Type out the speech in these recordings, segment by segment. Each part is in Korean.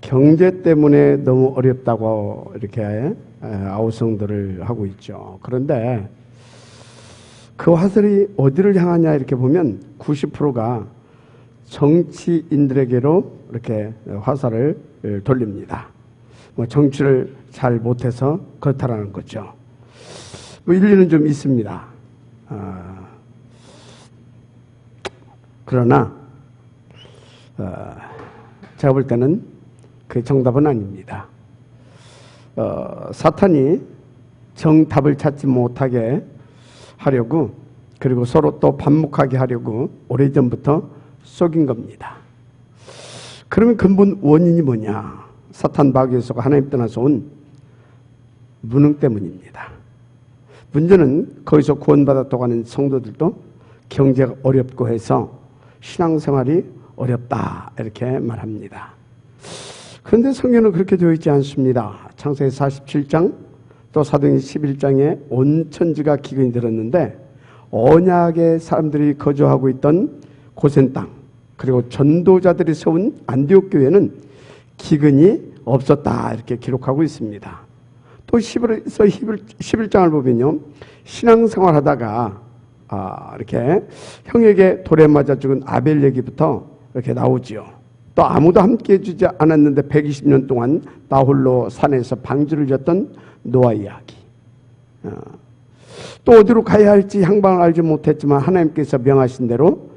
경제 때문에 너무 어렵다고 이렇게 아우성들을 하고 있죠. 그런데 그 화살이 어디를 향하냐 이렇게 보면 90%가 정치인들에게로 이렇게 화살을 돌립니다. 뭐 정치를 잘 못해서 그렇다라는 거죠. 뭐 일리는 좀 있습니다. 그러나 제가 볼 때는 그 정답은 아닙니다. 사탄이 정답을 찾지 못하게 하려고, 그리고 서로 또 반목하게 하려고 오래전부터 속인 겁니다. 그러면 근본 원인이 뭐냐? 사탄 마귀의 속 하나님 떠나서 온 무능 때문입니다. 문제는 거기서 구원받았다고 하는 성도들도 경제가 어렵고 해서 신앙생활이 어렵다 이렇게 말합니다. 그런데 성경은 그렇게 되어 있지 않습니다. 창세기 47장 또 사도행전 11장에 온 천지가 기근이 들었는데 언약의 사람들이 거주하고 있던 고센 땅, 그리고 전도자들이 세운 안디옥 교회는 기근이 없었다 이렇게 기록하고 있습니다. 또 11장을 보면요, 신앙생활 하다가 이렇게 형에게 돌에 맞아 죽은 아벨 얘기부터 이렇게 나오지요. 또 아무도 함께 해주지 않았는데 120년 동안 나 홀로 산에서 방주를 졌던 노아 이야기. 또 어디로 가야 할지 향방을 알지 못했지만 하나님께서 명하신 대로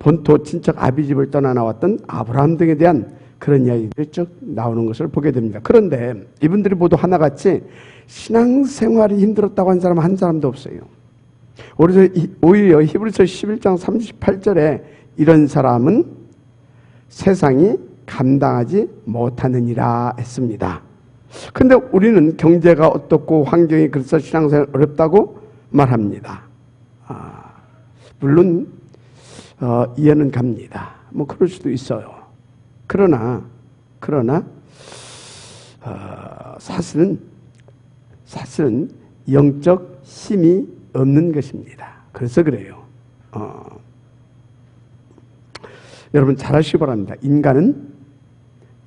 본토 친척 아비집을 떠나 나왔던 아브라함 등에 대한 그런 이야기들이 쭉 나오는 것을 보게 됩니다. 그런데 이분들이 모두 하나같이 신앙생활이 힘들었다고 한 사람 한 사람도 없어요. 오히려 히브리서 11장 38절에 이런 사람은 세상이 감당하지 못하느니라 했습니다. 그런데 우리는 경제가 어떻고 환경이 그래서 신앙생활 어렵다고 말합니다. 물론 이해는 갑니다. 뭐 그럴 수도 있어요. 그러나 사실은 영적 힘이 없는 것입니다. 그래서 그래요. 여러분 잘 아시기 바랍니다. 인간은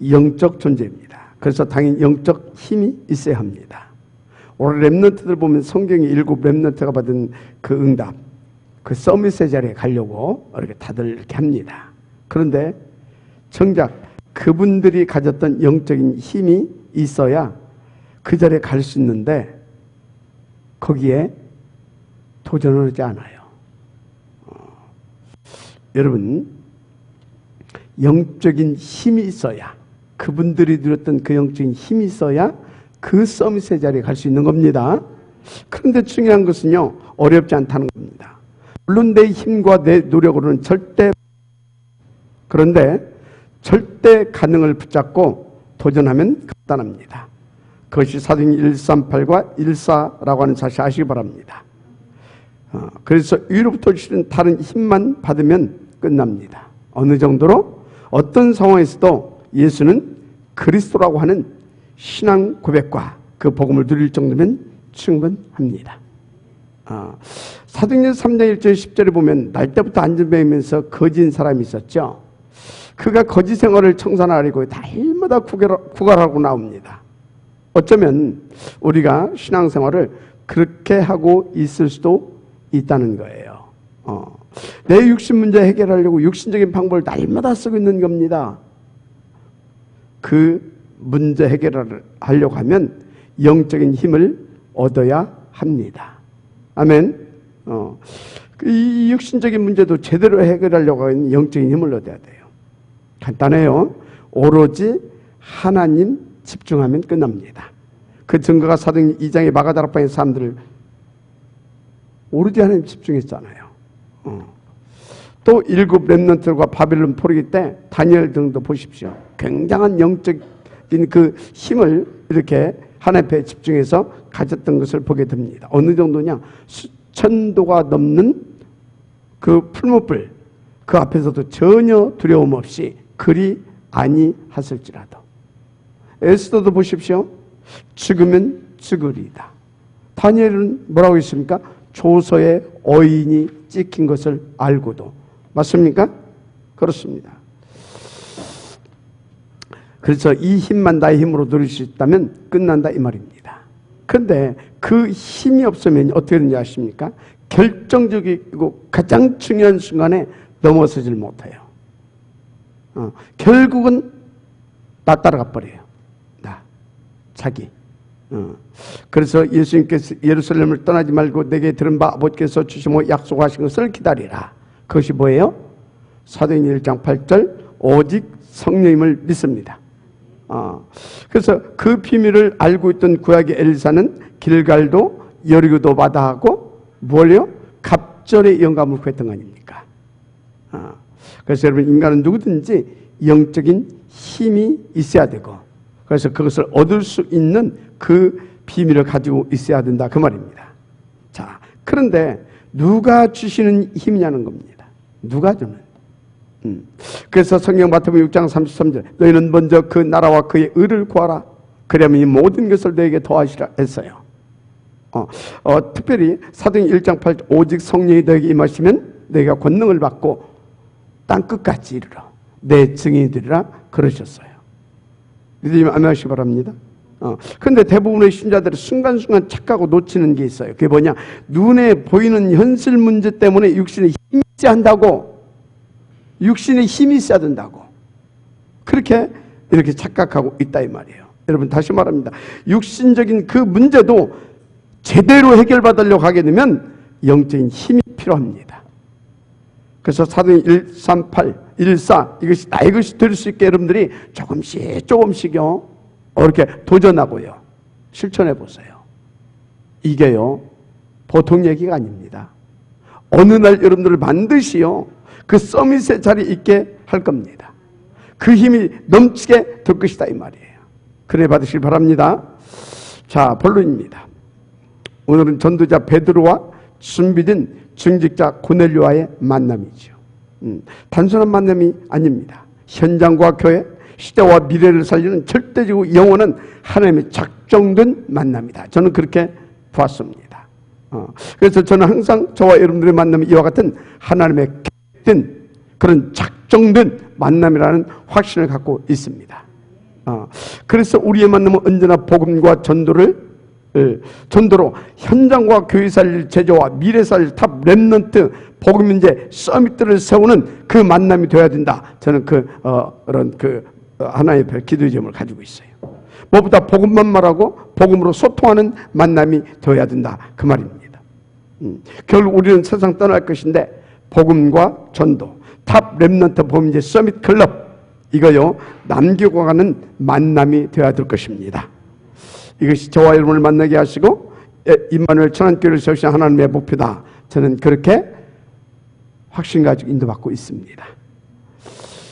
영적 존재입니다. 그래서 당연히 영적 힘이 있어야 합니다. 오늘 렘넌트들 보면 성경이 7 렘넌트가 받은 그 응답, 그 서밋의 자리에 가려고 이렇게 다들 이렇게 합니다. 그런데 정작 그분들이 가졌던 영적인 힘이 있어야 그 자리에 갈 수 있는데 거기에 도전을 하지 않아요. 여러분, 영적인 힘이 있어야, 그분들이 누렸던 그 영적인 힘이 있어야 그 서밋의 자리에 갈 수 있는 겁니다. 그런데 중요한 것은요, 어렵지 않다는 겁니다. 물론 내 힘과 내 노력으로는 그런데 절대 가능을 붙잡고 도전하면 간단합니다. 그것이 사도행전 138과 14라고 하는 사실 아시기 바랍니다. 그래서 위로부터 주시는 다른 힘만 받으면 끝납니다. 어느 정도로? 어떤 상황에서도 예수는 그리스도라고 하는 신앙 고백과 그 복음을 누릴 정도면 충분합니다. 사도행전 3장 1절 10절에 보면 날 때부터 안전뱅이면서 거진 사람이 있었죠. 그가 거짓 생활을 청산하려고 날마다 구걸하고 나옵니다. 어쩌면 우리가 신앙생활을 그렇게 하고 있을 수도 있다는 거예요. 내 육신 문제 해결하려고 육신적인 방법을 날마다 쓰고 있는 겁니다. 그 문제 해결을 하려고 하면 영적인 힘을 얻어야 합니다. 아멘. 이 육신적인 문제도 제대로 해결하려고 하면 영적인 힘을 얻어야 돼요. 간단해요. 오로지 하나님 집중하면 끝납니다. 그 증거가 사도행전 2장의 마가다락방의 사람들을 오로지 하나님 집중했잖아요. 또 7 렘넌트들과 바벨론 포로기 때 다니엘 등도 보십시오. 굉장한 영적인 그 힘을 이렇게 하나님 앞에 집중해서 가졌던 것을 보게 됩니다. 어느 정도냐? 수천도가 넘는 그 풀무불, 그 앞에서도 전혀 두려움 없이 그리 아니하실지라도. 에스더도 보십시오. 죽으면 죽으리이다. 다니엘은 뭐라고 했습니까? 조서에 어인이 찍힌 것을 알고도. 맞습니까? 그렇습니다. 그래서 이 힘만 나의 힘으로 누릴 수 있다면 끝난다 이 말입니다. 그런데 그 힘이 없으면 어떻게 되는지 아십니까? 결정적이고 가장 중요한 순간에 넘어서질 못해요. 결국은 나 따라가 버려요. 나, 자기. 그래서 예수님께서 예루살렘을 떠나지 말고 내게 들은 바 아버지께서 주시고 약속하신 것을 기다리라. 그것이 뭐예요? 사도행전 1장 8절 오직 성령님을 믿습니다. 그래서 그 비밀을 알고 있던 구약의 엘리사는 길갈도 여리고도 마다하고 뭘요? 갑절의 영감을 구했던 거 아닙니까? 그래서 여러분 인간은 누구든지 영적인 힘이 있어야 되고 그래서 그것을 얻을 수 있는 그 비밀을 가지고 있어야 된다 그 말입니다. 자, 그런데 누가 주시는 힘이냐는 겁니다. 누가 주는? 그래서 성경 마태복음 6장 33절 너희는 먼저 그 나라와 그의 의를 구하라. 그러면 이 모든 것을 너에게 더하시라 했어요. 특별히 사도행전 1장 8절 오직 성령이 너에게 임하시면 너희가 권능을 받고 땅끝까지 이르러 내 증인이 되리라 그러셨어요. 믿으시면 아멘 하시기 바랍니다. 그런데 대부분의 신자들이 순간순간 착각하고 놓치는 게 있어요. 그게 뭐냐? 눈에 보이는 현실 문제 때문에 육신에 힘이 있어야 한다고, 육신에 힘이 있어야 된다고 이렇게 착각하고 있다 이 말이에요. 여러분 다시 말합니다. 육신적인 그 문제도 제대로 해결받으려고 하게 되면 영적인 힘이 필요합니다. 그래서 사도행전 138, 14 이것이 나의 것이 될 수 있게 여러분들이 조금씩요 이렇게 도전하고요 실천해 보세요. 이게요 보통 얘기가 아닙니다. 어느 날 여러분들을 반드시요 그 서밋의 자리에 있게 할 겁니다. 그 힘이 넘치게 될 것이다 이 말이에요. 그래 받으시길 바랍니다. 자, 본론입니다. 오늘은 전도자 베드로와 준비된 중직자 고넬료와의 만남이죠. 단순한 만남이 아닙니다. 현장과 교회, 시대와 미래를 살리는 절대적이고 영원한 하나님의 작정된 만남이다. 저는 그렇게 보았습니다. 그래서 저는 항상 저와 여러분들의 만남이 이와 같은 하나님의 계획된 그런 작정된 만남이라는 확신을 갖고 있습니다. 그래서 우리의 만남은 언제나 복음과 전도로 현장과 교회 살릴 제자와 미래 살릴 탑 렘넌트 복음인재 서밋들을 세우는 그 만남이 되어야 된다. 저는 그런 하나의 별 기도의 점을 가지고 있어요. 무엇보다 복음만 말하고 복음으로 소통하는 만남이 되어야 된다 그 말입니다. 결국 우리는 세상 떠날 것인데 복음과 전도 탑 렘넌트 복음인재 서밋 클럽 이거요 남기고 가는 만남이 되어야 될 것입니다. 이것이 저와 여러분을 만나게 하시고 임마누엘 천안교회를 세우신 하나님의 목표다. 저는 그렇게 확신 가지고 인도받고 있습니다.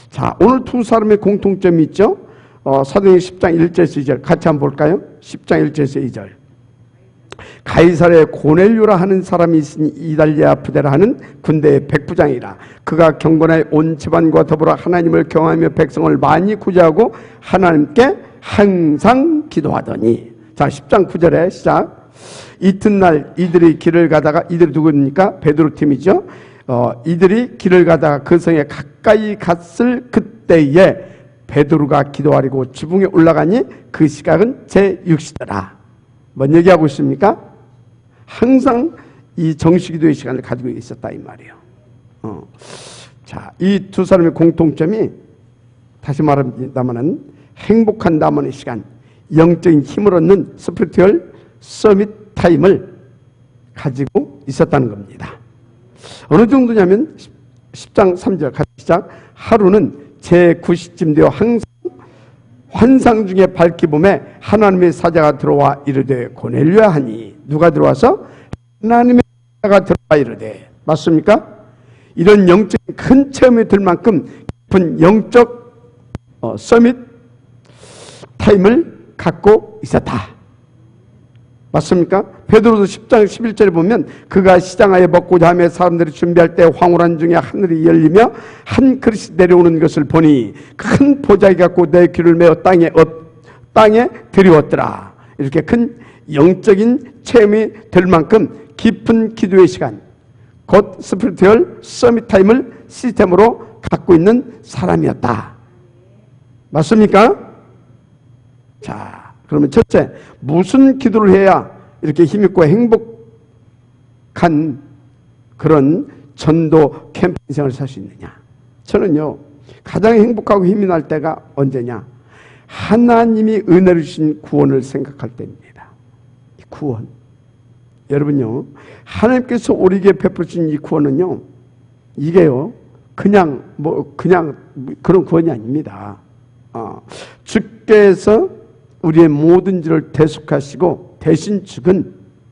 자, 오늘 두 사람의 공통점이 있죠. 사도행전 10장 1절에서 2절 같이 한번 볼까요? 10장 1절에서 2절 가이사랴에 고넬료라 하는 사람이 있으니 이달리아 부대라 하는 군대의 백부장이라. 그가 경건하여 온 집안과 더불어 하나님을 경외하며 백성을 많이 구제하고 하나님께 항상 기도하더니. 자, 10장 9절에 시작. 이튿날 이들이 길을 가다가 이들이 누구입니까? 베드로 팀이죠. 이들이 길을 가다가 그 성에 가까이 갔을 그때에 베드로가 기도하려고 지붕에 올라가니 그 시각은 제6시더라. 뭔 얘기하고 있습니까? 항상 이 정시기도의 시간을 가지고 있었다 이 말이에요. 자, 이 두 사람의 공통점이 다시 말합니다마는 행복한 나머지 시간, 영적인 힘을 얻는 스피리추얼 서밋 타임을 가지고 있었다는 겁니다. 어느 정도냐면 10장 3절 같이 시작. 하루는 제9시쯤 되어 항상 환상 중에 밝히 봄에 하나님의 사자가 들어와 이르되 고넬료야 하니. 누가 들어와서? 하나님의 사자가 들어와 이르되. 맞습니까? 이런 영적인 큰 체험이 들 만큼 깊은 영적 서밋 타임을 갖고 있었다. 맞습니까? 베드로도 10장 11절에 보면 그가 시장하에 먹고자 하며 사람들이 준비할 때 황홀한 중에 하늘이 열리며 한 그릇이 내려오는 것을 보니 큰 보자기 갖고 내 귀를 메어 땅에 들이웠더라. 이렇게 큰 영적인 체험이 될 만큼 깊은 기도의 시간, 곧 스피리추얼 서밋 타임을 시스템으로 갖고 있는 사람이었다. 맞습니까? 자, 그러면 첫째, 무슨 기도를 해야 이렇게 힘있고 행복한 그런 전도 캠프 인생을 살 수 있느냐? 저는요, 가장 행복하고 힘이 날 때가 언제냐? 하나님이 은혜를 주신 구원을 생각할 때입니다. 이 구원. 여러분요, 하나님께서 우리에게 베풀으신 이 구원은요, 이게요, 그냥 그런 구원이 아닙니다. 주께서 우리의 모든 죄를 대속하시고 대신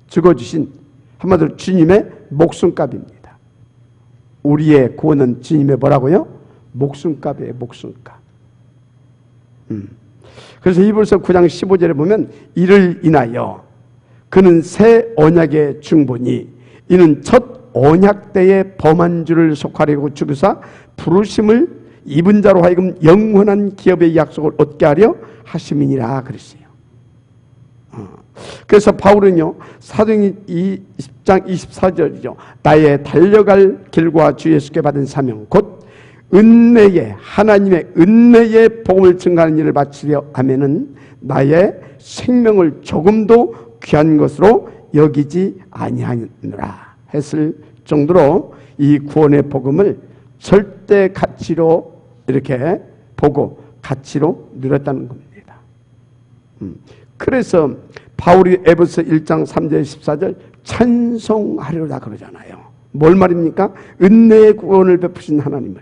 죽어주신 한마디로 주님의 목숨값입니다. 우리의 구원은 주님의 뭐라고요? 목숨값이에요. 목숨값. 그래서 히브리서 9장 15절에 보면 이를 인하여 그는 새 언약의 중보니 이는 첫 언약 때의 범한 줄을 속하려고 주기사 부르심을 입은 자로 하여금 영원한 기업의 약속을 얻게 하려 하심이니라 그랬어요. 그래서 바울은요, 사도행전 20장 24절이죠. 나의 달려갈 길과 주 예수께 받은 사명 곧 은혜의 하나님의 은혜의 복음을 증가하는 일을 마치려 하면은 나의 생명을 조금도 귀한 것으로 여기지 아니하느라 했을 정도로 이 구원의 복음을 절대 가치로 이렇게 보고 가치로 누렸다는 겁니다. 그래서 바울이 에베소 1장 3절 14절 찬송하리로다 그러잖아요. 뭘 말입니까? 은혜의 구원을 베푸신 하나님을,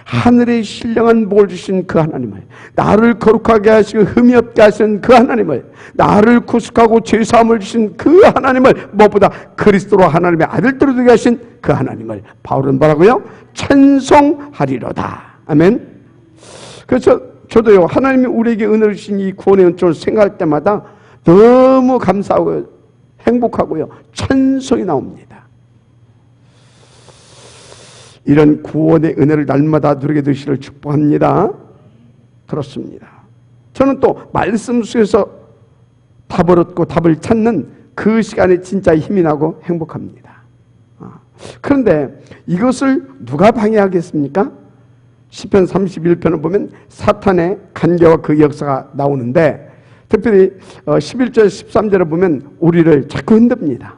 하늘의 신령한 복을 주신 그 하나님을, 나를 거룩하게 하시고 흠이 없게 하신 그 하나님을, 나를 구속하고 죄사함을 주신 그 하나님을, 무엇보다 그리스도로 하나님의 아들들을 되게 하신 그 하나님을 바울은 뭐라고요? 찬송하리로다. 아멘. 그래서 저도요, 하나님이 우리에게 은혜를 주신 이 구원의 은총을 생각할 때마다 너무 감사하고요, 행복하고요, 찬송이 나옵니다. 이런 구원의 은혜를 날마다 누리게 되시기를 축복합니다. 그렇습니다. 저는 또 말씀 속에서 답을 얻고 답을 찾는 그 시간에 진짜 힘이 나고 행복합니다. 그런데 이것을 누가 방해하겠습니까? 시편 31편을 보면 사탄의 간계와 그 역사가 나오는데, 특별히 11절 13절을 보면 우리를 자꾸 흔듭니다.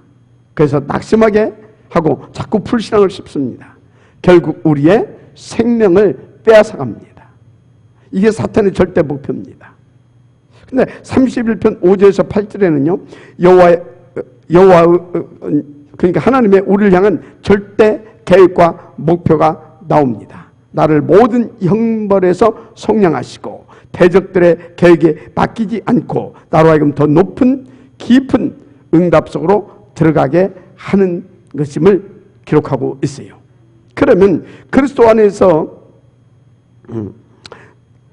그래서 낙심하게 하고 자꾸 불신앙을 씹습니다. 결국 우리의 생명을 빼앗아갑니다. 이게 사탄의 절대 목표입니다. 근데 31편 5절에서 8절에는요, 여호와 그러니까 하나님의 우리를 향한 절대 계획과 목표가 나옵니다. 나를 모든 형벌에서 속량하시고 대적들의 계획에 맡기지 않고 나로 하여금 더 높은 깊은 응답 속으로 들어가게 하는 것임을 기록하고 있어요. 그러면 그리스도 안에서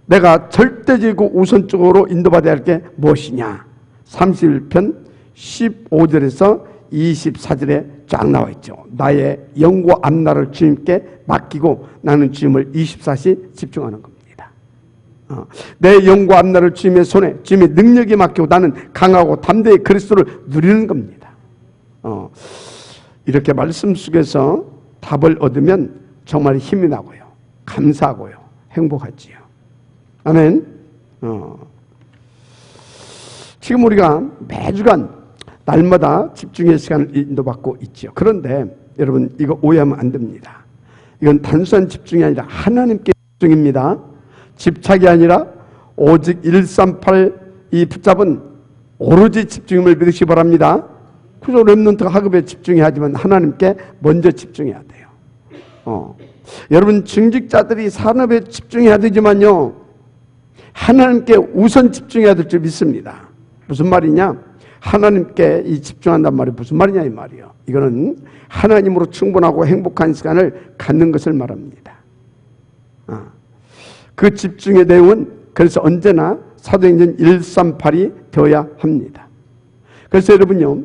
내가 절대적이고 우선적으로 인도받아야 할 게 무엇이냐? 31편 15절에서 24절에 쫙 나와 있죠. 나의 영과 앞날을 주님께 맡기고 나는 주님을 24시 집중하는 겁니다. 내 영과 앞날을 주님의 손에, 주님의 능력에 맡기고 나는 강하고 담대히 그리스도를 누리는 겁니다. 이렇게 말씀 속에서 답을 얻으면 정말 힘이 나고요, 감사하고요, 행복하지요. 아멘. 지금 우리가 매주간 날마다 집중의 시간을 인도받고 있죠. 그런데 여러분, 이거 오해하면 안 됩니다. 이건 단순한 집중이 아니라 하나님께 집중입니다. 집착이 아니라 오직 138 이 붙잡은 오로지 집중임을 믿으시기 바랍니다. 그래서 렘넌트가 학업에 집중해야 하지만 하나님께 먼저 집중해야 돼요. 여러분, 중직자들이 산업에 집중해야 되지만요, 하나님께 우선 집중해야 될 줄 믿습니다. 무슨 말이냐? 하나님께 이 집중한단 말이 무슨 말이냐 이 말이에요. 이거는 하나님으로 충분하고 행복한 시간을 갖는 것을 말합니다. 그 집중의 내용은 그래서 언제나 사도행전 138이 되어야 합니다. 그래서 여러분요,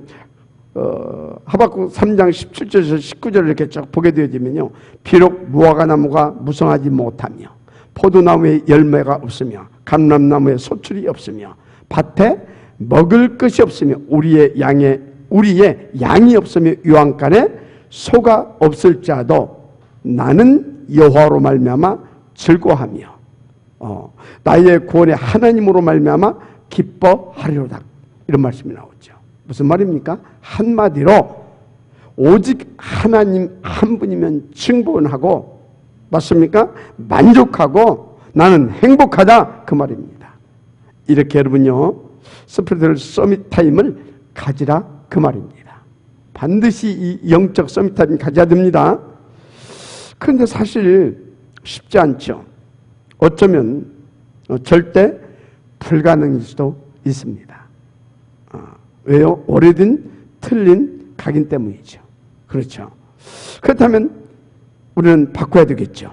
하박국 3장 17절에서 19절을 이렇게 쭉 보게 되어지면요, 비록 무화과 나무가 무성하지 못하며 포도나무에 열매가 없으며 감람나무에 소출이 없으며 밭에 먹을 것이 없으며 우리의 양이 없으며 유황간에 소가 없을지라도 나는 여호와로 말미암아 즐거워하며 나의 구원의 하나님으로 말미암아 기뻐하리로다. 이런 말씀이 나오죠. 무슨 말입니까? 한마디로 오직 하나님 한 분이면 충분하고, 맞습니까? 만족하고 나는 행복하다, 그 말입니다. 이렇게 여러분요, 스피리추얼 서밋 타임을 가지라, 그 말입니다. 반드시 이 영적 서밋 타임 가져야 됩니다. 그런데 사실 쉽지 않죠. 어쩌면 절대 불가능일 수도 있습니다. 왜요? 오래된 틀린 각인 때문이죠. 그렇죠. 그렇다면 우리는 바꿔야 되겠죠.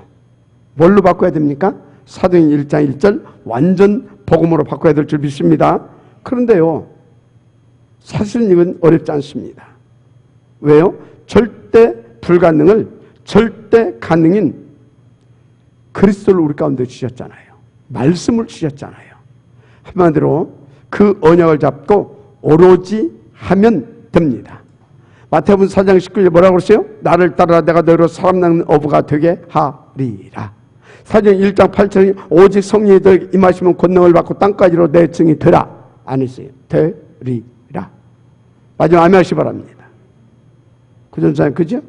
뭘로 바꿔야 됩니까? 사도행전 1장 1절 완전 복음으로 바꿔야 될 줄 믿습니다. 그런데요, 사실은 이건 어렵지 않습니다. 왜요? 절대 불가능을 절대 가능인 그리스도를 우리 가운데 주셨잖아요. 말씀을 주셨잖아요. 한마디로 그 언약을 잡고 오로지 하면 됩니다. 마태복음 4장 19절에 뭐라고 그랬어요? 나를 따라 내가 너희로 사람 낳는 어부가 되게 하리라. 사도행 1장 8절에 오직 성령이 너에게 임하시면 권능을 받고 땅까지로 내 증이 되라. 안 했어요. 되리라. 마지막 아멘 하시 바랍니다. 그전사님, 그죠?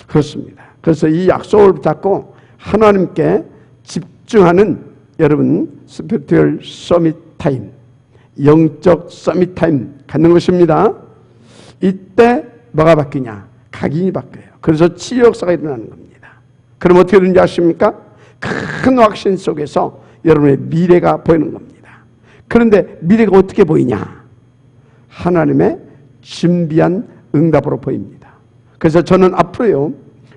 그렇습니다. 그래서 이 약속을 붙잡고 하나님께 집중하는 여러분 스피리추얼 서밋 타임, 영적 서밋 타임 갖는 것입니다. 이때 뭐가 바뀌냐? 각인이 바뀌어요. 그래서 치유 역사가 일어나는 겁니다. 그럼 어떻게 되는지 아십니까? 큰 확신 속에서 여러분의 미래가 보이는 겁니다. 그런데 미래가 어떻게 보이냐? 하나님의 준비한 응답으로 보입니다. 그래서 저는 앞으로요,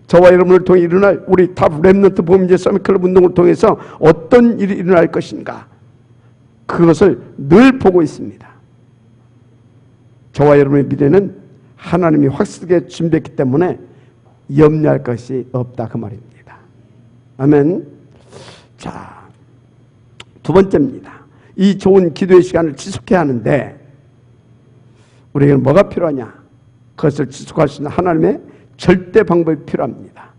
저와 여러분을 통해 일어날 우리 탑 랩넌트 보험제 서밋클럽 운동을 통해서 어떤 일이 일어날 것인가, 그것을 늘 보고 있습니다. 저와 여러분의 미래는 하나님이 확실하게 준비했기 때문에 염려할 것이 없다, 그 말입니다. 아멘. 자, 두 번째입니다. 이 좋은 기도의 시간을 지속해야 하는데 우리에게는 뭐가 필요하냐? 그것을 지속할 수 있는 하나님의 절대 방법이 필요합니다.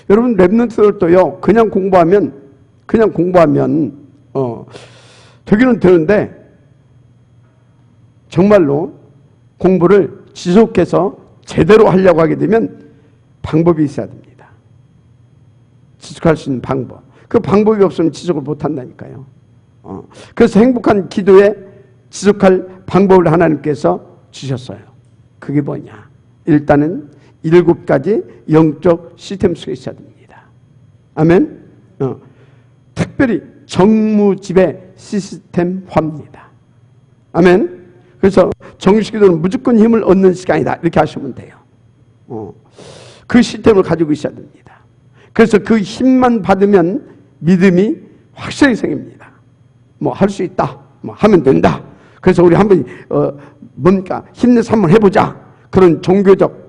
여러분 랩넌트들도요, 그냥 공부하면 되기는 되는데 정말로 공부를 지속해서 제대로 하려고 하게 되면 방법이 있어야 됩니다. 지속할 수 있는 방법. 그 방법이 없으면 지속을 못한다니까요. 그래서 행복한 기도에 지속할 방법을 하나님께서 주셨어요. 그게 뭐냐? 일단은 7가지 영적 시스템 속에 있어야 됩니다. 아멘. 특별히 정무지배 시스템화입니다. 아멘. 그래서 정식기도는 무조건 힘을 얻는 시간이다, 이렇게 하시면 돼요. 그 시스템을 가지고 있어야 됩니다. 그래서 그 힘만 받으면 믿음이 확실히 생깁니다. 뭐 할 수 있다, 뭐 하면 된다. 그래서 우리 한번 뭔가 힘내서 한번 해보자, 그런 종교적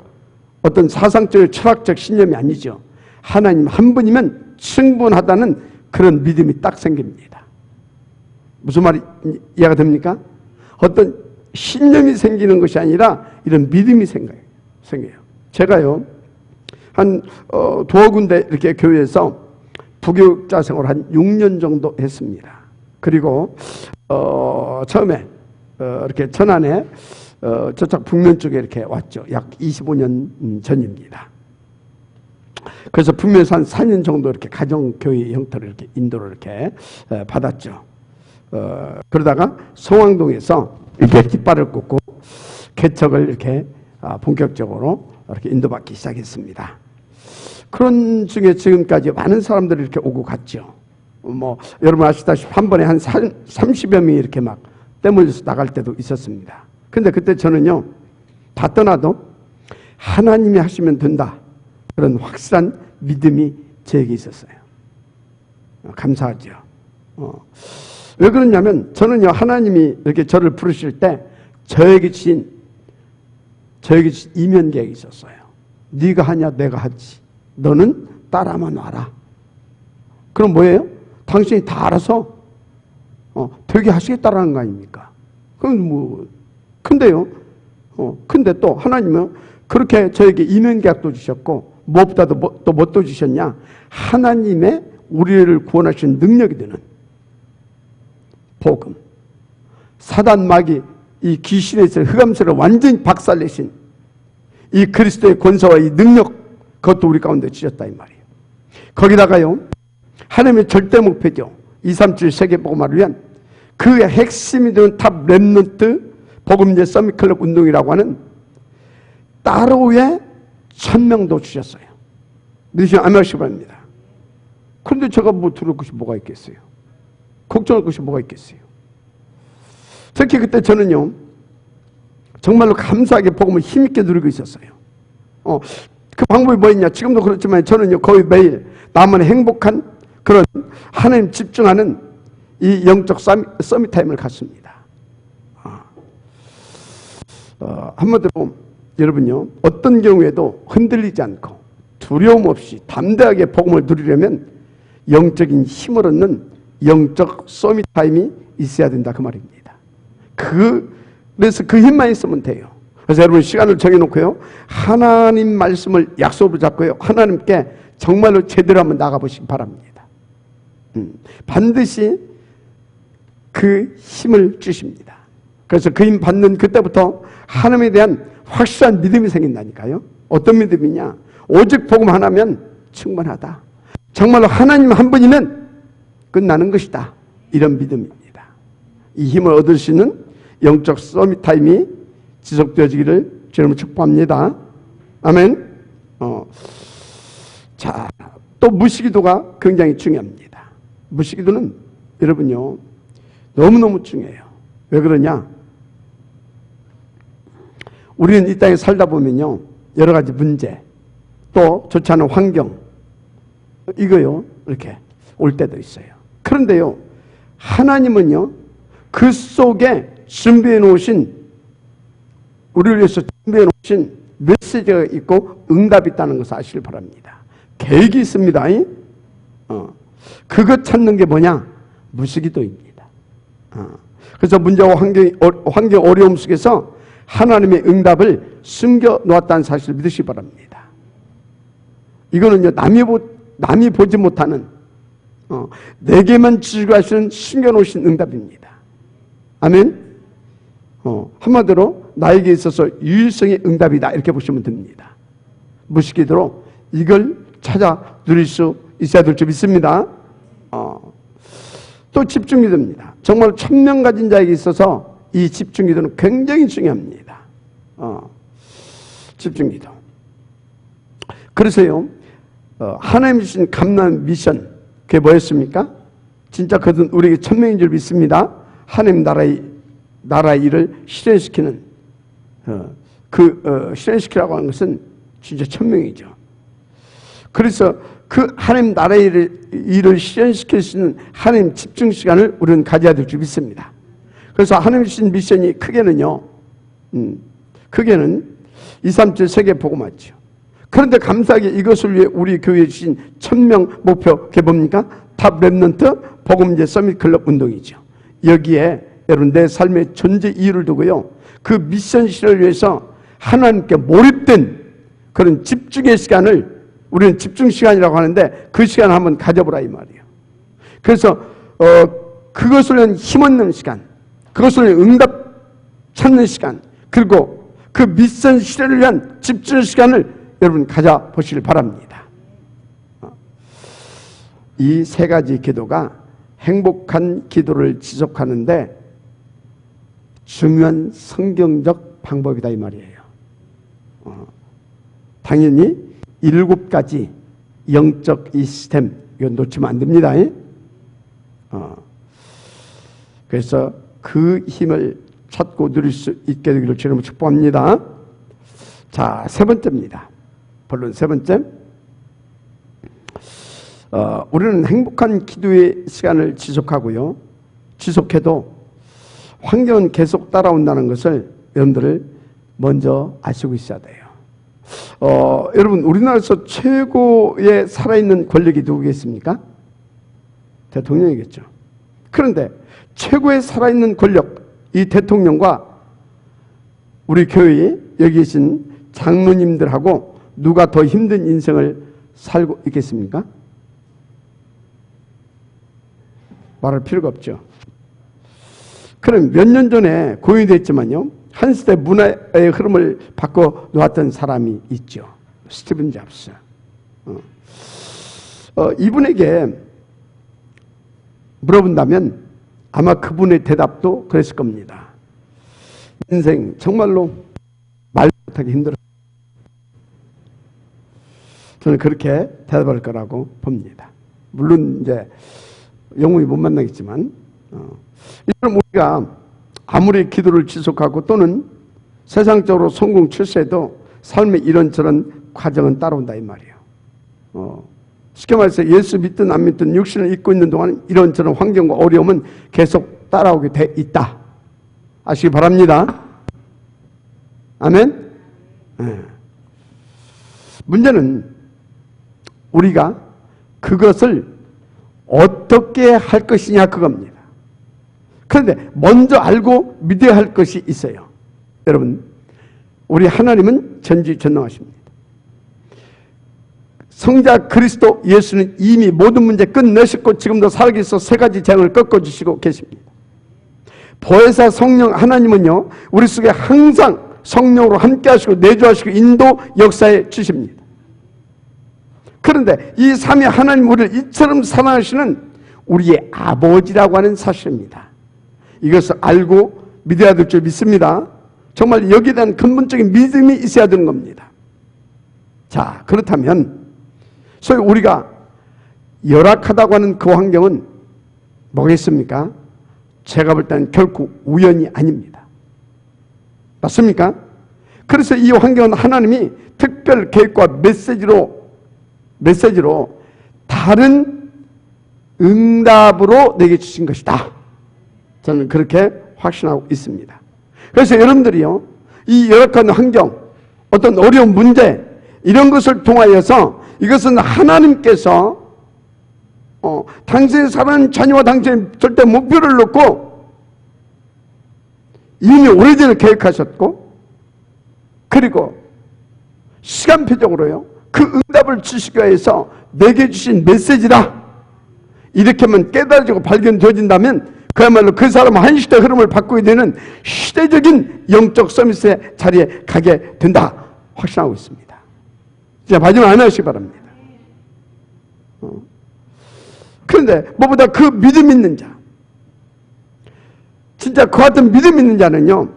어떤 사상적 철학적 신념이 아니죠. 하나님 한 분이면 충분하다는 그런 믿음이 딱 생깁니다. 무슨 말이 이해가 됩니까? 어떤 신념이 생기는 것이 아니라 이런 믿음이 생겨요. 제가요, 한 두어 군데 이렇게 교회에서 부교육자 생활을 한 6년 정도 했습니다. 그리고 처음에 이렇게 천안에 저쪽 북면 쪽에 이렇게 왔죠. 약 25년 전입니다. 그래서 북면에서 한 4년 정도 이렇게 가정교회 형태로 이렇게 인도를 이렇게 받았죠. 그러다가 성황동에서 이렇게 깃발을 꽂고 개척을 이렇게 본격적으로 이렇게 인도받기 시작했습니다. 그런 중에 지금까지 많은 사람들이 이렇게 오고 갔죠. 뭐 여러분 아시다시피 한 번에 한 30여 명이 이렇게 막 떼물려서 나갈 때도 있었습니다. 근데 그때 저는요, 다 떠나도 하나님이 하시면 된다, 그런 확실한 믿음이 저에게 있었어요. 감사하죠. 왜 그러냐면 저는요, 하나님이 이렇게 저를 부르실 때 저에게 주신 이면 계획이 있었어요. 네가 하냐 내가 하지, 너는 따라만 와라. 그럼 뭐예요? 당신이 다 알아서 되게 하시겠다라는 거 아닙니까? 그럼 뭐, 근데요, 근데 또 하나님은 그렇게 저에게 이면 계약도 주셨고, 무엇보다도 또 뭣도 주셨냐? 하나님의 우리를 구원하시는 능력이 되는, 복음. 사단 마귀 이 귀신에서 흑암세를 완전히 박살내신 이 그리스도의 권세와 이 능력, 그것도 우리 가운데 주셨다 이 말이에요. 거기다가요, 하나님의 절대 목표죠. 237 세계복음화를 위한 그 핵심이 되는 탑 렘넌트 복음제 서밋클럽 운동이라고 하는 따로의 1000명도 주셨어요. 믿으시면 아멘하시기 바랍니다. 그런데 제가 뭐 들을 것이 뭐가 있겠어요? 걱정할 것이 뭐가 있겠어요? 특히 그때 저는요, 정말로 감사하게 복음을 힘있게 누리고 있었어요. 그 방법이 뭐였냐? 지금도 그렇지만 저는요, 거의 매일 나만의 행복한 그런 하나님 집중하는 이 영적 서밋 타임을 갖습니다. 한마디로 여러분요, 어떤 경우에도 흔들리지 않고 두려움 없이 담대하게 복음을 누리려면 영적인 힘을 얻는 영적 서밋 타임이 있어야 된다 그 말입니다. 그래서 그 힘만 있으면 돼요. 그래서 여러분 시간을 정해놓고요, 하나님 말씀을 약속으로 잡고요, 하나님께 정말로 제대로 한번 나가보시기 바랍니다. 반드시 그 힘을 주십니다. 그래서 그 힘 받는 그때부터 하나님에 대한 확실한 믿음이 생긴다니까요. 어떤 믿음이냐? 오직 복음 하나면 충분하다. 정말로 하나님 한 분이면 끝나는 것이다. 이런 믿음입니다. 이 힘을 얻을 수 있는 영적 서밋 타임이 지속되어지기를 주님을 축복합니다. 아멘. 자, 또 무시기도가 굉장히 중요합니다. 무시기도는 여러분요, 너무너무 중요해요. 왜 그러냐? 우리는 이 땅에 살다 보면요, 여러 가지 문제, 또 좋지 않은 환경, 이거요, 이렇게 올 때도 있어요. 그런데요, 하나님은요, 그 속에 준비해 놓으신, 우리를 위해서 준비해 놓으신 메시지가 있고 응답이 있다는 것을 아시길 바랍니다. 계획이 있습니다. 그것 찾는 게 뭐냐? 무시기도입니다. 그래서 문제와 환경 어려움 속에서 하나님의 응답을 숨겨 놓았다는 사실을 믿으시기 바랍니다. 이거는요, 남이 보지 못하는, 내게만 주시고 하시는 숨겨 놓으신 응답입니다. 아멘. 한마디로 나에게 있어서 유일성의 응답이다, 이렇게 보시면 됩니다. 무시기도로 이걸 찾아 누릴 수 있어야 될 줄 믿습니다. 또 집중기도입니다. 정말 1000명 가진 자에게 있어서 이 집중기도는 굉장히 중요합니다. 집중기도. 그래서요, 하나님 주신 감난 미션, 그게 뭐였습니까? 진짜 그것은 우리에게 1000명인 줄 믿습니다. 하나님 나라의 일을 실현시키는, 실현시키라고 하는 것은 진짜 1000명이죠. 그래서 그 하나님 나라의 일을 실현시킬 수 있는 하나님 집중 시간을 우리는 가져야 될 줄 믿습니다. 그래서 하나님 주신 미션이 크게는 237 세계 복음화죠. 그런데 감사하게 이것을 위해 우리 교회에 주신 1000명 목표, 그게 뭡니까? 탑 렘넌트 복음제 서밋 클럽 운동이죠. 여기에 여러분 내 삶의 존재 이유를 두고요, 그 미션 실현을 위해서 하나님께 몰입된 그런 집중의 시간을 우리는 집중 시간이라고 하는데, 그 시간을 한번 가져보라 이 말이에요. 그래서 그것을 위한 힘 얻는 시간, 그것을 위한 응답 찾는 시간, 그리고 그 미션 실현을 위한 집중 시간을 여러분 가져보시길 바랍니다. 이 세 가지 기도가 행복한 기도를 지속하는데 중요한 성경적 방법이다 이 말이에요. 당연히 7가지 영적 이 시스템, 이거 놓치면 안 됩니다. 그래서 그 힘을 찾고 누릴 수 있게 되기를 주님으로 축복합니다. 자, 세 번째입니다. 본론 세 번째. 우리는 행복한 기도의 시간을 지속하고요, 지속해도 환경은 계속 따라온다는 것을 여러분들을 먼저 아시고 있어야 돼요. 여러분, 우리나라에서 최고의 살아있는 권력이 누구겠습니까? 대통령이겠죠. 그런데 최고의 살아있는 권력, 이 대통령과 우리 교회에 여기 계신 장로님들하고 누가 더 힘든 인생을 살고 있겠습니까? 말할 필요가 없죠. 그럼 몇 년 전에 고인됐지만요, 한 시대 문화의 흐름을 바꿔 놓았던 사람이 있죠. 스티븐 잡스. 이분에게 물어본다면 아마 그분의 대답도 그랬을 겁니다. 인생 정말로 말 못하기 힘들어요. 저는 그렇게 대답할 거라고 봅니다. 물론 이제 영원히 못 만나겠지만, 이런 우리가 아무리 기도를 지속하고 또는 세상적으로 성공 출세해도 삶의 이런저런 과정은 따라온다 이 말이에요. 쉽게 말해서 예수 믿든 안 믿든 육신을 입고 있는 동안 이런저런 환경과 어려움은 계속 따라오게 돼 있다. 아시기 바랍니다. 아멘? 네. 문제는 우리가 그것을 어떻게 할 것이냐 그겁니다. 그런데 먼저 알고 믿어야 할 것이 있어요. 여러분, 우리 하나님은 전지전능하십니다. 성자 그리스도 예수는 이미 모든 문제 끝내셨고 지금도 살아계셔서 세 가지 재앙을 꺾어주시고 계십니다. 보혜사 성령 하나님은요, 우리 속에 항상 성령으로 함께 하시고 내주하시고 인도 역사해 주십니다. 그런데 이 삼위 하나님 우리를 이처럼 사랑하시는 우리의 아버지라고 하는 사실입니다. 이것을 알고 믿어야 될 줄 믿습니다. 정말 여기에 대한 근본적인 믿음이 있어야 되는 겁니다. 자, 그렇다면 소위 우리가 열악하다고 하는 그 환경은 뭐겠습니까? 제가 볼 때는 결코 우연이 아닙니다. 맞습니까? 그래서 이 환경은 하나님이 특별 계획과 메시지로 다른 응답으로 내게 주신 것이다. 저는 그렇게 확신하고 있습니다. 그래서 여러분들이요, 이 열악한 환경, 어떤 어려운 문제, 이런 것을 통하여서 이것은 하나님께서 당신의 사랑하는 자녀와 당신의 절대 목표를 놓고 이미 오래전에 계획하셨고, 그리고 시간표적으로요, 그 응답을 주시기 위해서 내게 주신 메시지다. 이렇게만 깨달아지고 발견되어진다면 그야말로 그 사람은 한 시대 흐름을 바꾸게 되는 시대적인 영적 서밋의 자리에 가게 된다. 확신하고 있습니다. 이제 마지막 안 하시기 바랍니다. 그런데 무엇보다 그 믿음 있는 자, 진짜 그 같은 믿음 있는 자는요,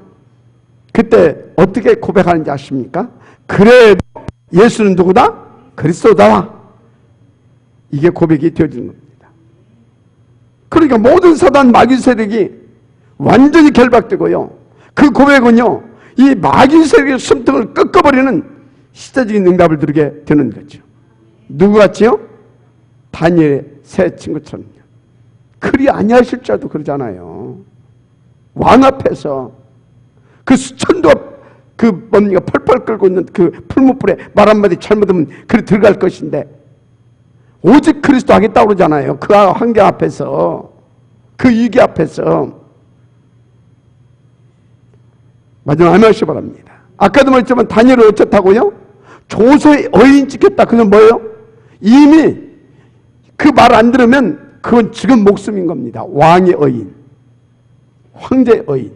그때 어떻게 고백하는지 아십니까? 그래도 예수는 누구다? 그리스도다. 이게 고백이 되어지는 겁니다. 그러니까 모든 사단 마귀 세력이 완전히 결박되고요, 그 고백은요, 이 마귀 세력의 숨통을 꺾어버리는 시대적인 응답을 드리게 되는 거죠. 누구같이요? 다니엘의 새 친구처럼요. 그리 아니하실 줄도 그러잖아요. 왕 앞에서 그 수천도가 그 뭡니까 펄펄 끓고 있는 그 풀무불에 말 한마디 잘못하면 그리 들어갈 것인데 오직 그리스도 하겠다고 그러잖아요. 그 환경 앞에서, 그 위기 앞에서. 마지막 하시기 바랍니다. 아까도 말했지만 다니엘은 어쩌다고요? 조서의 어인 찍혔다. 그건 뭐예요? 이미 그 말 안 들으면 그건 지금 목숨인 겁니다. 왕의 어인, 황제의 어인.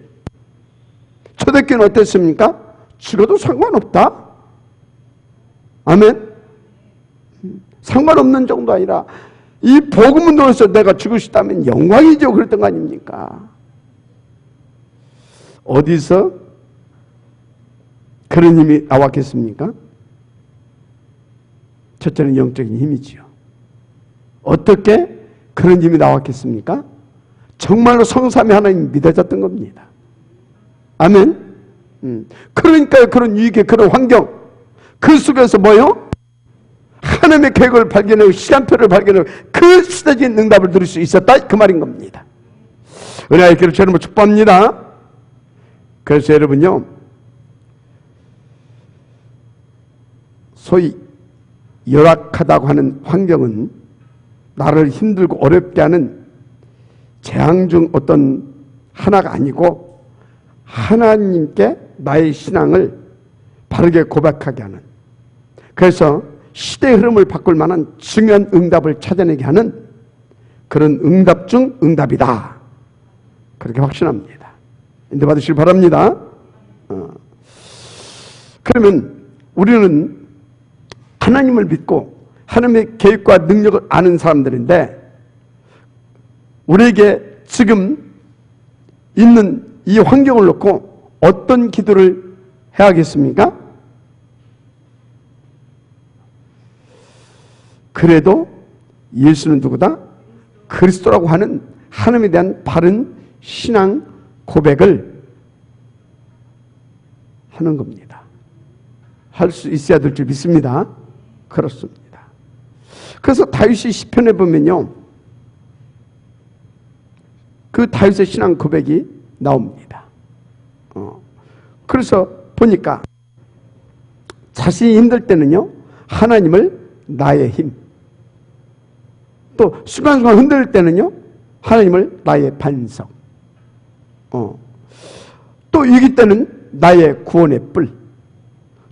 초대교회는 어땠습니까? 죽어도 상관없다. 아멘. 상관없는 정도 아니라 이 복음을 통해서 내가 죽을 수 있다면 영광이죠. 그랬던 거 아닙니까? 어디서 그런 힘이 나왔겠습니까? 첫째는 영적인 힘이지요. 어떻게 그런 힘이 나왔겠습니까? 정말로 성삼위 하나님 믿어졌던 겁니다. 아멘. 그러니까 그런 위기, 그런 환경, 그 속에서 뭐요? 하나님의 계획을 발견하고 시간표를 발견하고 그 시대적인 응답을 누릴 수 있었다, 그 말인 겁니다. 은혜의 길을 저는 축복합니다. 그래서 여러분요, 소위 열악하다고 하는 환경은 나를 힘들고 어렵게 하는 재앙 중 어떤 하나가 아니고 하나님께 나의 신앙을 바르게 고백하게 하는, 그래서 시대의 흐름을 바꿀 만한 중요한 응답을 찾아내게 하는 그런 응답 중 응답이다. 그렇게 확신합니다. 인도받으시길 바랍니다. 그러면 우리는 하나님을 믿고 하나님의 계획과 능력을 아는 사람들인데 우리에게 지금 있는 이 환경을 놓고 어떤 기도를 해야겠습니까? 그래도 예수는 누구다? 그리스도라고 하는 하나님에 대한 바른 신앙 고백을 하는 겁니다. 할 수 있어야 될 줄 믿습니다. 그렇습니다. 그래서 다윗이 시편에 보면요, 그 다윗의 신앙 고백이 나옵니다. 그래서 보니까 자신이 힘들 때는요, 하나님을 나의 힘, 또 순간순간 흔들릴 때는요, 하나님을 나의 반석, 또 위기 때는 나의 구원의 뿔,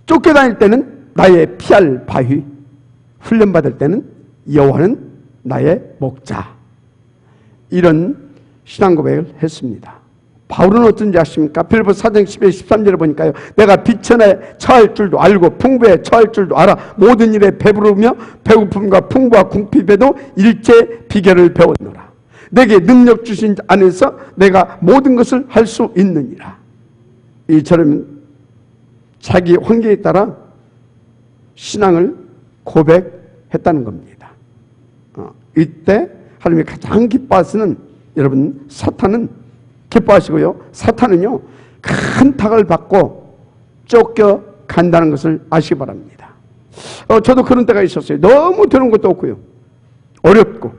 쫓겨다닐 때는 나의 피할 바위, 훈련받을 때는 여호와는 나의 목자. 이런 신앙 고백을 했습니다. 바울은 어떤지 아십니까? 빌립보서 4장 12절 13절에 보니까요, 내가 비천에 처할 줄도 알고 풍부에 처할 줄도 알아 모든 일에 배부르며 배고픔과 풍부와 궁핍에도 일제 비결을 배웠노라. 내게 능력 주신 안에서 내가 모든 것을 할 수 있느니라. 이처럼 자기 환경에 따라 신앙을 고백했다는 겁니다. 이때 하나님이 가장 기뻐하시는, 여러분, 사탄은 기뻐하시고요, 사탄은요 큰 탁을 받고 쫓겨간다는 것을 아시기 바랍니다. 저도 그런 때가 있었어요. 너무 되는 것도 없고요, 어렵고,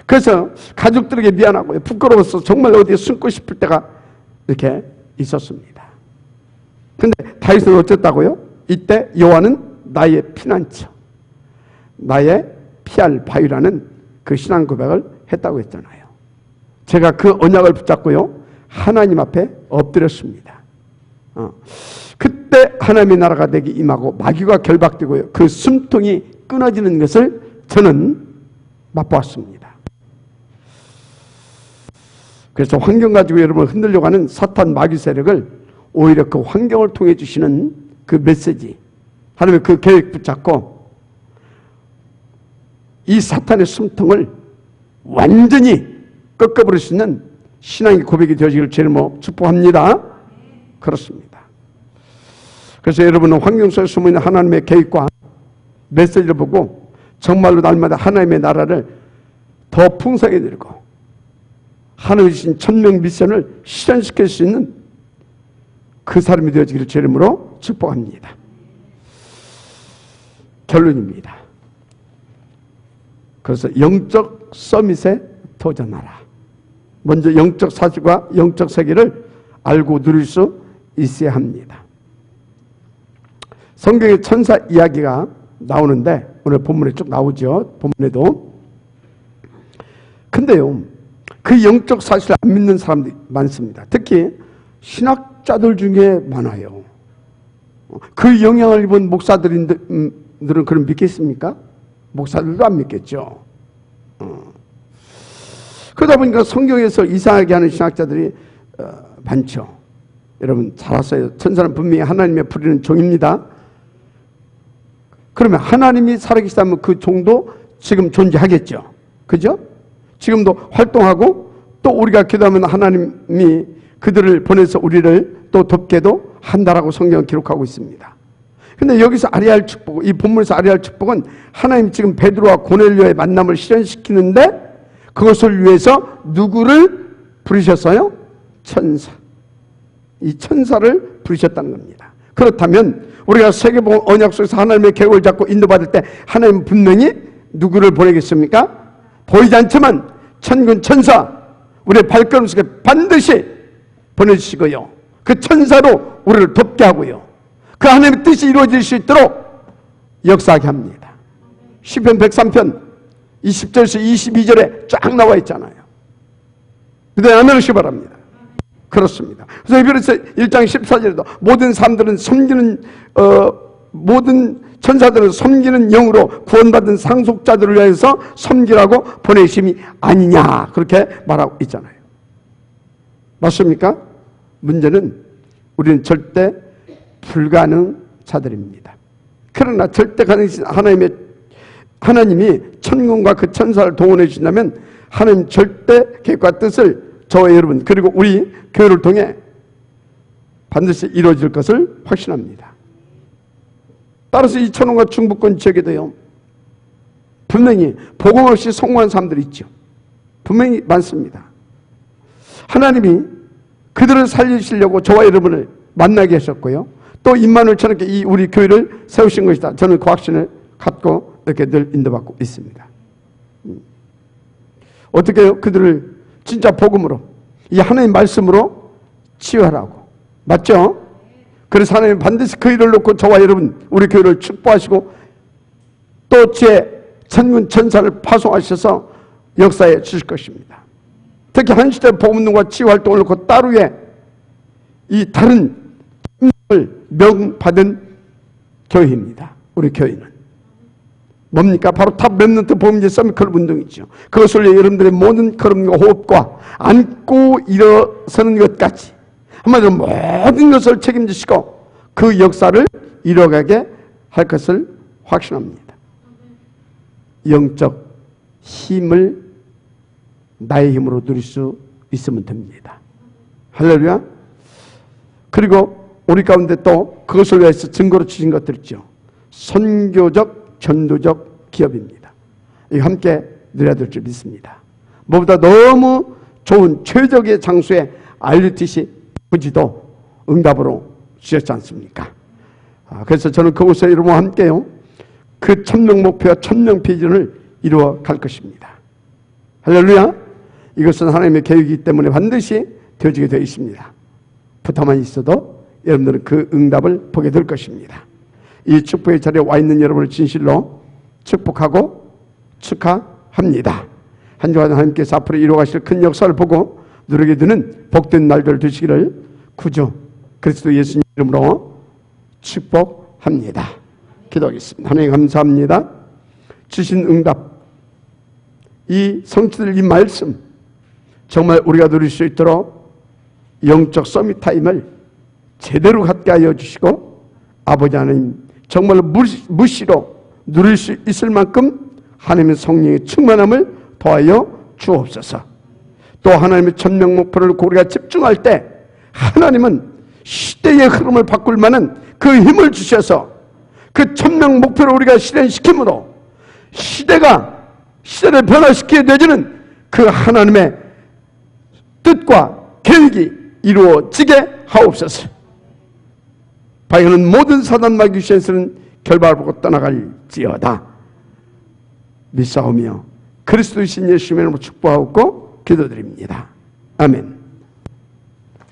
그래서 가족들에게 미안하고요, 부끄러워서 정말 어디에 숨고 싶을 때가 이렇게 있었습니다. 근데 다윗은 어쨌다고요? 이때 여호와는 나의 피난처, 나의 피할 바위라는 그 신앙 고백을 했다고 했잖아요. 제가 그 언약을 붙잡고요, 하나님 앞에 엎드렸습니다. 그때 하나님의 나라가 내게 임하고 마귀가 결박되고요, 그 숨통이 끊어지는 것을 저는 맛보았습니다. 그래서 환경 가지고 여러분을 흔들려고 하는 사탄 마귀 세력을 오히려 그 환경을 통해 주시는 그 메시지, 하나님의 그 계획 붙잡고 이 사탄의 숨통을 완전히 꺾어버릴 수 있는 신앙의 고백이 되어지기를 주님으로 축복합니다. 그렇습니다. 그래서 여러분은 환경 속에 숨어있는 하나님의 계획과 메시지를 보고 정말로 날마다 하나님의 나라를 더 풍성하게 누리고 하나님이 주신 천명 미션을 실현시킬 수 있는 그 사람이 되어지기를 주님으로 축복합니다. 결론입니다. 그래서 영적 서밋에 도전하라. 먼저 영적 사실과 영적 세계를 알고 누릴 수 있어야 합니다. 성경에 천사 이야기가 나오는데 오늘 본문에 쭉 나오죠. 본문에도. 근데요, 그 영적 사실을 안 믿는 사람들이 많습니다. 특히 신학자들 중에 많아요. 그 영향을 입은 목사들은 그럼 믿겠습니까? 목사들도 안 믿겠죠. 그러다 보니까 성경에서 이상하게 하는 신학자들이 많죠. 여러분 잘 아세요. 천사는 분명히 하나님의 부리는 종입니다. 그러면 하나님이 살아계시다면 그 종도 지금 존재하겠죠. 그죠? 지금도 활동하고 또 우리가 기도하면 하나님이 그들을 보내서 우리를 또 돕게도 한다라고 성경은 기록하고 있습니다. 근데 여기서 알아야 할 축복, 이 본문에서 알아야 할 축복은 하나님 지금 베드로와 고넬료의 만남을 실현시키는데 그것을 위해서 누구를 부르셨어요? 천사. 이 천사를 부르셨다는 겁니다. 그렇다면 우리가 세계복음 언약 속에서 하나님의 계획을 잡고 인도받을 때 하나님은 분명히 누구를 보내겠습니까? 보이지 않지만 천군 천사 우리의 발걸음 속에 반드시 보내주시고요, 그 천사로 우리를 돕게 하고요, 그 하나님의 뜻이 이루어질 수 있도록 역사하게 합니다. 시편 103편 20절에서 22절에 쫙 나와 있잖아요. 그대로 아멘하시기 바랍니다. 그렇습니다. 그래서 에베레서 1장 14절에도 모든 사람들은 섬기는 모든 천사들은 섬기는 영으로 구원받은 상속자들을 위해서 섬기라고 보내심이 아니냐 그렇게 말하고 있잖아요. 맞습니까? 문제는 우리는 절대 불가능자들입니다. 그러나 절대 가능하신 하나님이 천군과 그 천사를 동원해 주신다면 하나님 절대 계획과 뜻을 저와 여러분 그리고 우리 교회를 통해 반드시 이루어질 것을 확신합니다. 따라서 이 천원과 중부권 지역에도요, 분명히 복음 없이 성공한 사람들이 있죠. 분명히 많습니다. 하나님이 그들을 살리시려고 저와 여러분을 만나게 하셨고요, 또 임마누엘처럼 이 우리 교회를 세우신 것이다. 저는 그 확신을 갖고 이렇게 늘 인도받고 있습니다. 어떻게 해요? 그들을 진짜 복음으로, 이 하나님 말씀으로 치유하라고. 맞죠? 그래서 하나님 반드시 그 일을 놓고 저와 여러분 우리 교회를 축복하시고 또 제 천군 천사를 파송하셔서 역사에 주실 것입니다. 특히 한 시대 복음과 치유 활동을 놓고 따로의 이 다른 명받은 교회입니다. 우리 교회는 뭡니까? 바로 탑 렘넌트 복음제 서밋 클럽 운동이죠. 그것을 위해 여러분들의 모든 걸음과 호흡과 안고 일어서는 것까지 한마디로 모든 것을 책임지시고 그 역사를 이뤄가게 할 것을 확신합니다. 영적 힘을 나의 힘으로 누릴 수 있으면 됩니다. 할렐루야. 그리고 우리 가운데 또 그것을 위해서 증거로 주신 것들 있죠. 선교적 전도적 기업입니다. 이거 함께 누려야 될 줄 믿습니다. 무엇보다 너무 좋은 최적의 장소에 RUTC 부지도 응답으로 주셨지 않습니까? 그래서 저는 그곳에 여러분과 함께요, 그 1000명 목표와 1000명 비전을 이루어 갈 것입니다. 할렐루야. 이것은 하나님의 계획이기 때문에 반드시 되어지게 되어 있습니다. 부탁만 있어도 여러분들은 그 응답을 보게 될 것입니다. 이 축복의 자리에 와 있는 여러분을 진실로 축복하고 축하합니다. 한 주간 하나님께서 앞으로 이루어가실 큰 역사를 보고 누리게 되는 복된 날들 되시기를 구주 그리스도 예수님 이름으로 축복합니다. 기도하겠습니다. 하나님 감사합니다. 주신 응답, 이 성취될 이 말씀 정말 우리가 누릴 수 있도록 영적 서밋 타임을 제대로 갖게 하여 주시고 아버지 하나님 정말로 무시로 누릴 수 있을 만큼 하나님의 성령의 충만함을 더하여 주옵소서. 또 하나님의 천명 목표를 우리가 집중할 때 하나님은 시대의 흐름을 바꿀 만한 그 힘을 주셔서 그 천명 목표를 우리가 실현시킴으로 시대를 변화시키게 되지는 그 하나님의 뜻과 계획이 이루어지게 하옵소서. 바이오는 모든 사단 마귀시에서는 결박을 보고 떠나갈지어다 믿사오며 그리스도이신 예수님의 이름으로 축복하고 기도드립니다. 아멘.